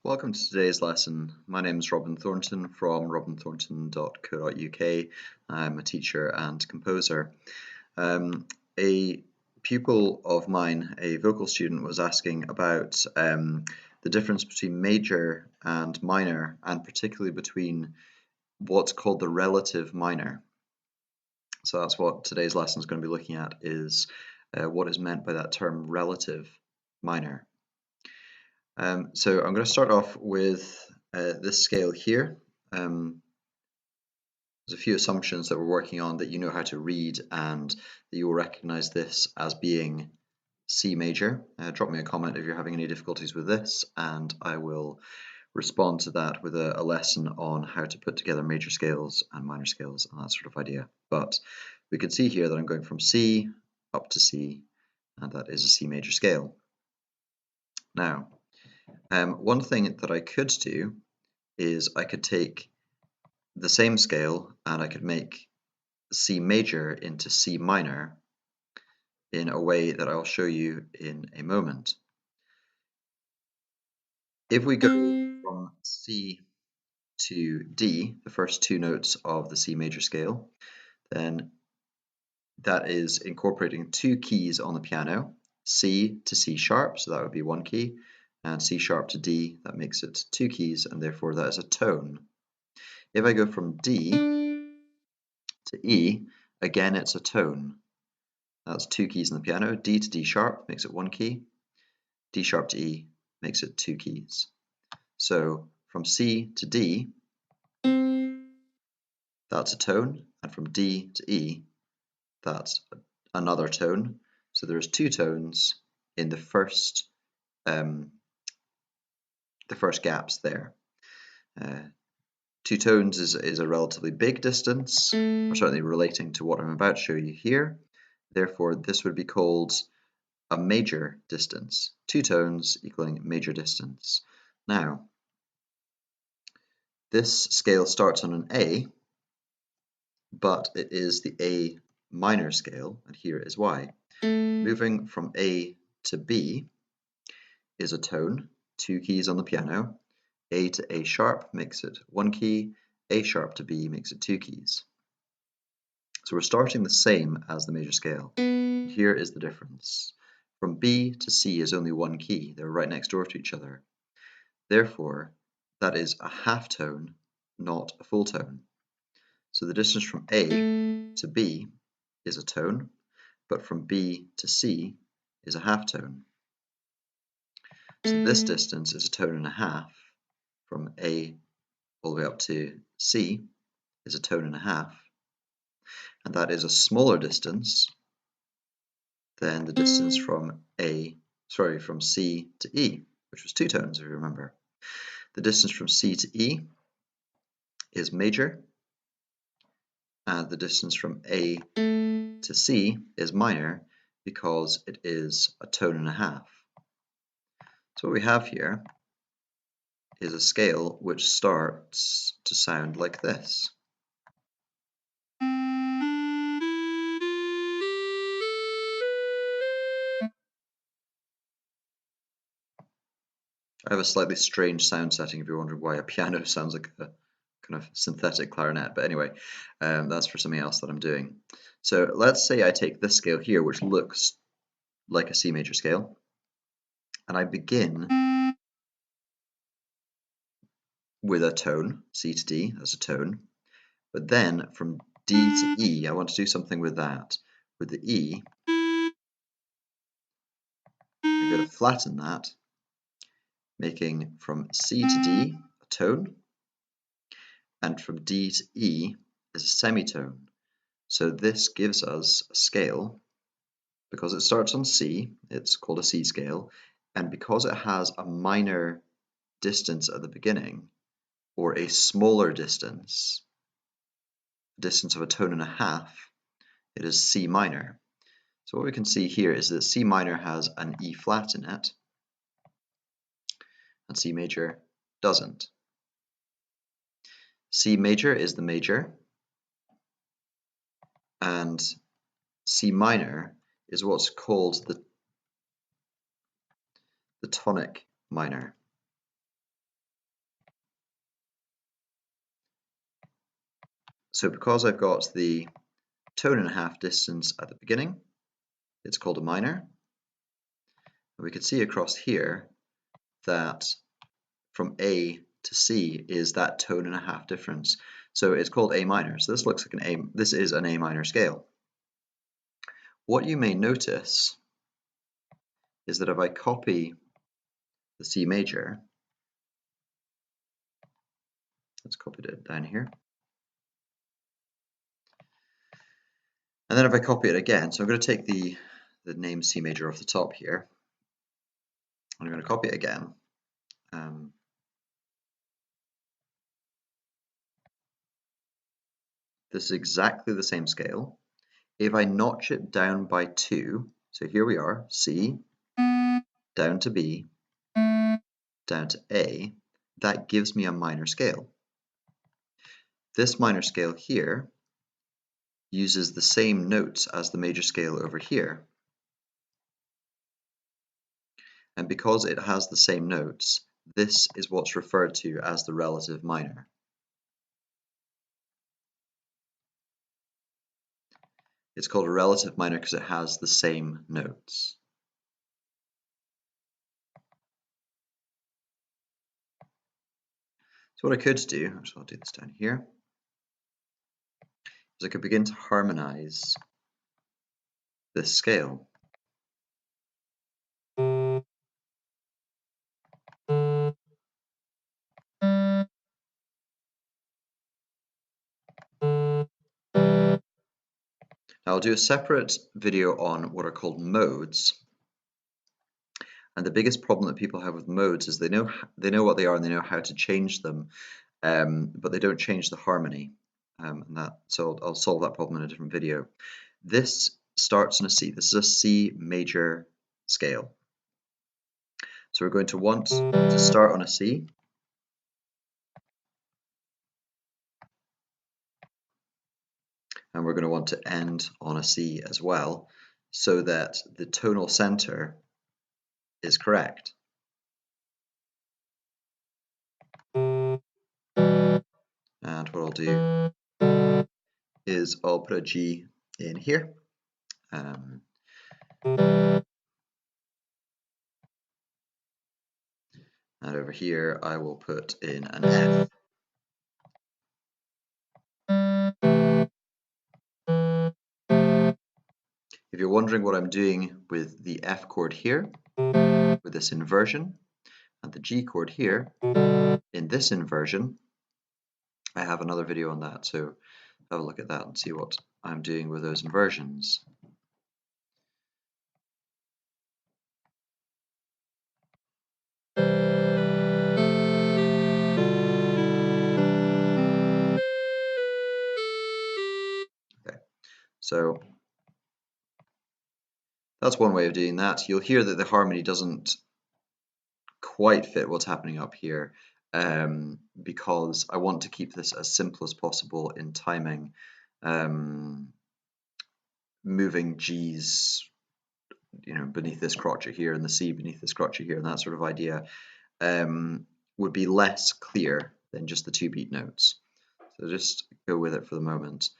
Welcome to today's lesson. My name is Robin Thornton from robinthornton.co.uk. I'm a teacher and composer. A pupil of mine, a vocal student, was asking about the difference between major and minor, and particularly between what's called the relative minor. So that's what today's lesson is going to be looking at, is what is meant by that term relative minor. So I'm going to start off with this scale here. There's a few assumptions that we're working on that you know how to read, and that you will recognize this as being C major. Drop me a comment if you're having any difficulties with this, and I will respond to that with a lesson on how to put together major scales and minor scales and that sort of idea. But we can see here that I'm going from C up to C, and that is a C major scale. Now, one thing that I could do is I could take the same scale and I could make C major into C minor in a way that I'll show you in a moment. If we go from C to D, the first two notes of the C major scale, then that is incorporating two keys on the piano, C to C sharp, so that would be one key, and C sharp to D, that makes it two keys, and therefore that is a tone. If I go from D to E, again it's a tone. That's two keys on the piano. D to D sharp makes it one key. D sharp to E makes it two keys. So from C to D, that's a tone, and from D to E, that's another tone. So there's two tones in the first gaps there. Two tones is a relatively big distance, or certainly relating to what I'm about to show you here. Therefore, this would be called a major distance. Two tones equaling major distance. Now, this scale starts on an A, but it is the A minor scale, and here is why. Moving from A to B is a tone, two keys on the piano. A to A sharp makes it one key, A sharp to B makes it two keys. So we're starting the same as the major scale. Here is the difference. From B to C is only one key, they're right next door to each other. Therefore, that is a half tone, not a full tone. So the distance from A to B is a tone, but from B to C is a half tone. So this distance is a tone and a half. From A all the way up to C is a tone and a half, and that is a smaller distance than the distance from C to E, which was two tones, if you remember. The distance from C to E is major, and the distance from A to C is minor because it is a tone and a half. So what we have here is a scale which starts to sound like this. I have a slightly strange sound setting if you're wondering why a piano sounds like a kind of synthetic clarinet, but anyway, that's for something else that I'm doing. So let's say I take this scale here, which looks like a C major scale, and I begin with a tone, C to D, that's a tone, but then from D to E, I want to do something with that. With the E, I'm going to flatten that, making from C to D a tone, and from D to E is a semitone. So this gives us a scale, because it starts on C, it's called a C scale, and because it has a minor distance at the beginning, or a smaller distance of a tone and a half, it is C minor. So what we can see here is that C minor has an E flat in it, and C major doesn't. C major is the major, and C minor is what's called the tonic minor. So because I've got the tone and a half distance at the beginning, it's called a minor. And we can see across here that from A to C is that tone and a half difference. So it's called A minor. So this looks like this is an A minor scale. What you may notice is that if I copy the C major, let's copy it down here. And then if I copy it again, so I'm going to take the name C major off the top here. I'm going to copy it again. This is exactly the same scale. If I notch it down by 2, so here we are, C, down to B, down to A, that gives me a minor scale. This minor scale here uses the same notes as the major scale over here. And because it has the same notes, this is what's referred to as the relative minor. It's called a relative minor because it has the same notes. So what I could do, actually I'll do this down here, is I could begin to harmonize this scale. Now I'll do a separate video on what are called modes. And the biggest problem that people have with modes is they know what they are and they know how to change them, but they don't change the harmony. So I'll solve that problem in a different video. This starts in a C. This is a C major scale. So we're going to want to start on a C. And we're going to want to end on a C as well, so that the tonal center is correct. And what I'll do is I'll put a G in here. And over here I will put in an F. If you're wondering what I'm doing with the F chord here, with this inversion, and the G chord here, in this inversion, I have another video on that, so have a look at that and see what I'm doing with those inversions. Okay, so that's one way of doing that. You'll hear that the harmony doesn't quite fit what's happening up here, because I want to keep this as simple as possible in timing. Moving G's, beneath this crotchet here and the C beneath this crotchet here, and that sort of idea would be less clear than just the 2 beat notes. So just go with it for the moment.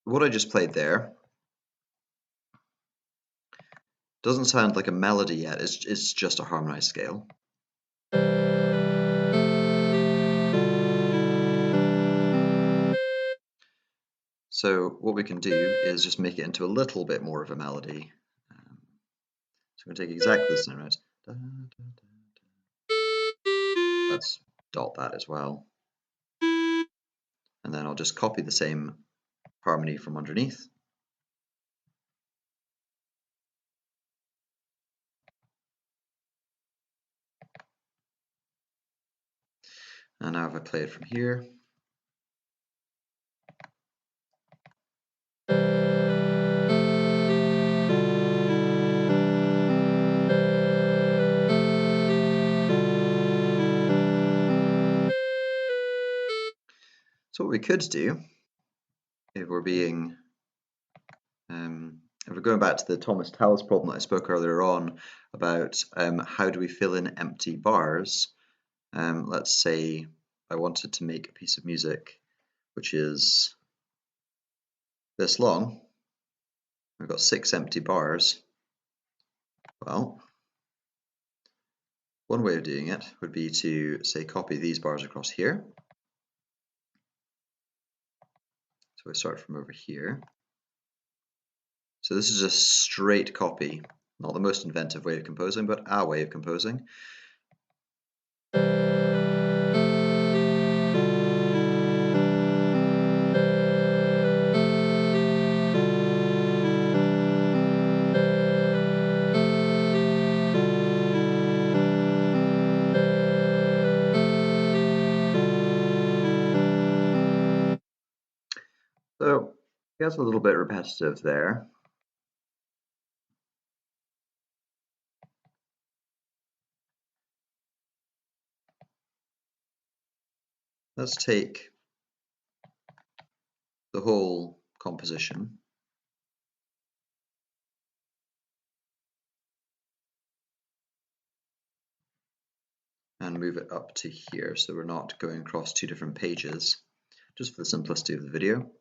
What I just played there doesn't sound like a melody yet, it's just a harmonized scale. So what we can do is just make it into a little bit more of a melody. So we're going to take exactly the same note. Let's dot that as well. And then I'll just copy the same harmony from underneath. And now if I play it from here, so what we could do, if we're being, if we're going back to the Thomas Tallis problem that I spoke earlier on about how do we fill in empty bars, let's say I wanted to make a piece of music which is this long. I've got 6 empty bars. Well, one way of doing it would be to, say, copy these bars across here. So I start from over here. So this is a straight copy, not the most inventive way of composing, but our way of composing. So it gets a little bit repetitive there. Let's take the whole composition and move it up to here, so we're not going across 2 different pages, just for the simplicity of the video.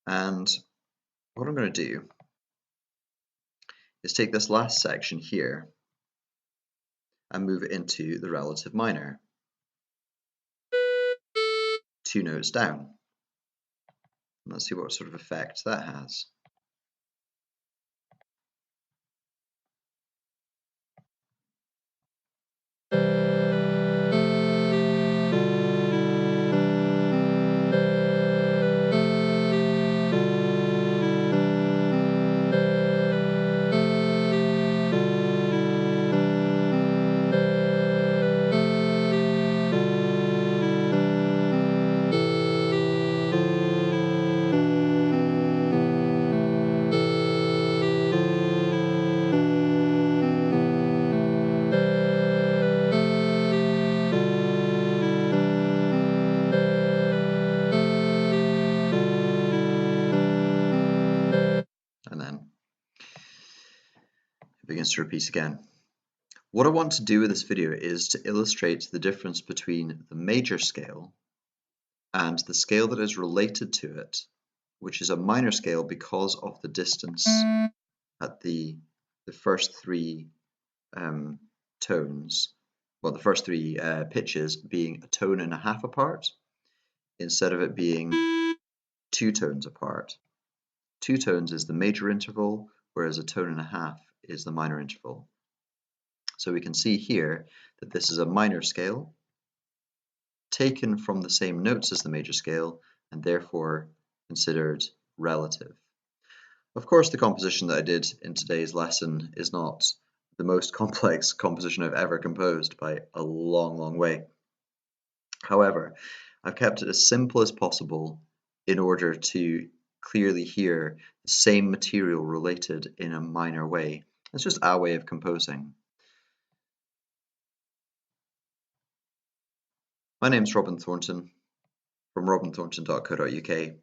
And what I'm going to do is take this last section here and move it into the relative minor, 2 notes down. Let's see what sort of effect that has. And then it begins to repeat again. What I want to do with this video is to illustrate the difference between the major scale and the scale that is related to it, which is a minor scale because of the distance at the first 3 tones, well, the first 3 pitches being a tone and a half apart, instead of it being 2 tones apart. 2 tones is the major interval, whereas a tone and a half is the minor interval. So we can see here that this is a minor scale taken from the same notes as the major scale and therefore considered relative. Of course, the composition that I did in today's lesson is not the most complex composition I've ever composed by a long, long way. However, I've kept it as simple as possible in order to clearly hear the same material related in a minor way. It's just our way of composing. My name's Robin Thornton from robinthornton.co.uk.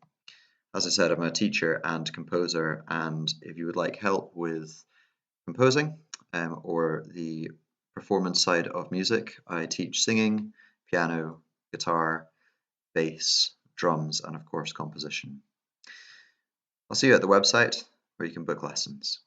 As I said, I'm a teacher and composer, and if you would like help with composing or the performance side of music, I teach singing, piano, guitar, bass, drums, and of course composition. I'll see you at the website where you can book lessons.